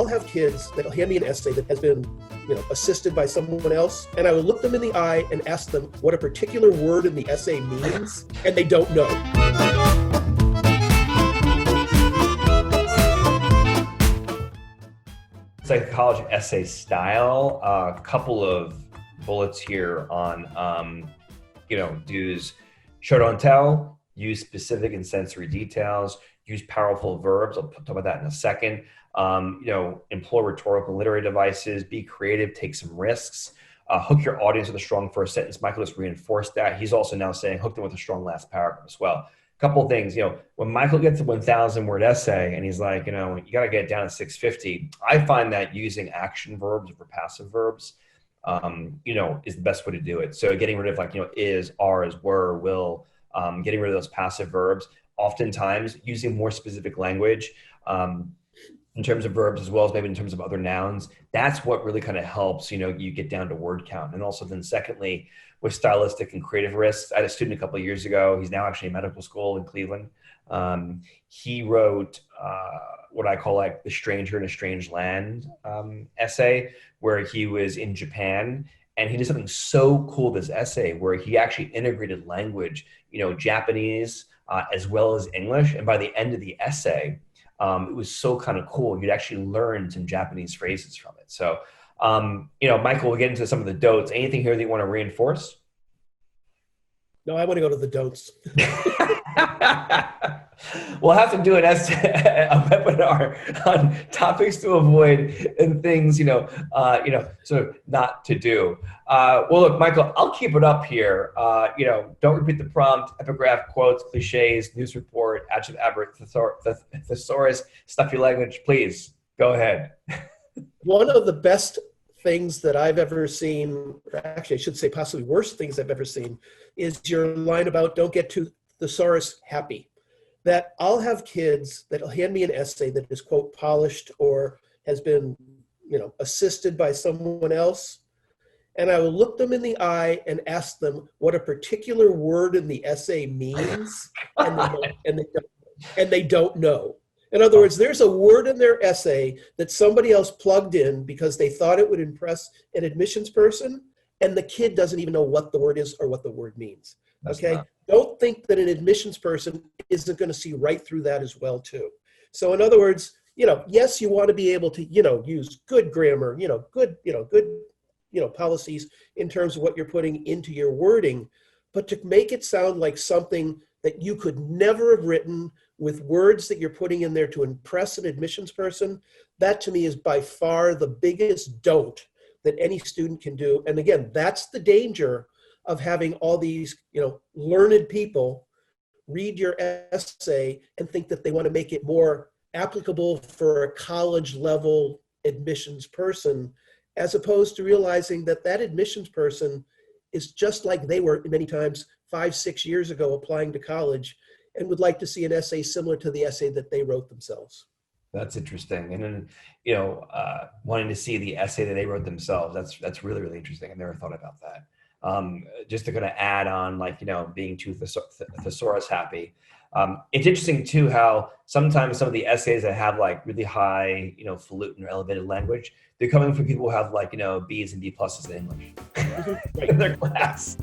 have kids that'll hand me an essay that has been, assisted by someone else, and I will look them in the eye and ask them what a particular word in the essay means, and they don't know. Psychology essay style. A couple of bullets here on, use show don't tell, use specific and sensory details, use powerful verbs. I'll talk about that in a second. Employ rhetorical and literary devices, be creative, take some risks, hook your audience with a strong first sentence. Michael just reinforced that. He's also now saying hook them with a strong last paragraph as well. Couple of things, when Michael gets a 1,000 word essay and he's like, you got to get it down to 650, I find that using action verbs over passive verbs, is the best way to do it. So getting rid of is, are, is, were, will, getting rid of those passive verbs, oftentimes using more specific language in terms of verbs as well as maybe in terms of other nouns. That's what really kind of helps, you get down to word count. And also then secondly, with stylistic and creative risks. I had a student a couple of years ago. He's now actually in medical school in Cleveland. He wrote what I call the Stranger in a Strange Land essay, where he was in Japan. And he did something so cool, this essay, where he actually integrated language, Japanese as well as English. And by the end of the essay, it was so kind of cool. You'd actually learn some Japanese phrases from it. So, Michael, we'll get into some of the don'ts. Anything here that you want to reinforce? No, I want to go to the don'ts. We'll have to do a webinar on topics to avoid and things, sort of not to do. Well, look, Michael, I'll keep it up here. Don't repeat the prompt, epigraph, quotes, cliches, news report, adjective, adverb, thesaurus, stuff your language. Please go ahead. One of the best things that I've ever seen, or actually I should say possibly worst things I've ever seen, is your line about don't get too thesaurus happy. That I'll have kids that'll hand me an essay that is, quote, polished or has been, assisted by someone else. And I will look them in the eye and ask them what a particular word in the essay means, and they don't know. In other words, there's a word in their essay that somebody else plugged in because they thought it would impress an admissions person, and the kid doesn't even know what the word is or what the word means. Okay? Don't think that an admissions person isn't going to see right through that as well, too. So in other words, yes, you want to be able to, use good grammar, good policies in terms of what you're putting into your wording, but to make it sound like something that you could never have written with words that you're putting in there to impress an admissions person, that to me is by far the biggest don't that any student can do. And again, that's the danger of having all these, learned people read your essay and think that they want to make it more applicable for a college level admissions person, as opposed to realizing that that admissions person is just like they were many times 5-6 years ago applying to college, and would like to see an essay similar to the essay that they wrote themselves. That's interesting. And then, wanting to see the essay that they wrote themselves, that's really, really interesting. I never thought about that. Just to kind of add on, being too thesaurus happy. It's interesting too, how sometimes some of the essays that have really high, falutin or elevated language, they're coming from people who have B's and B pluses in English in their class,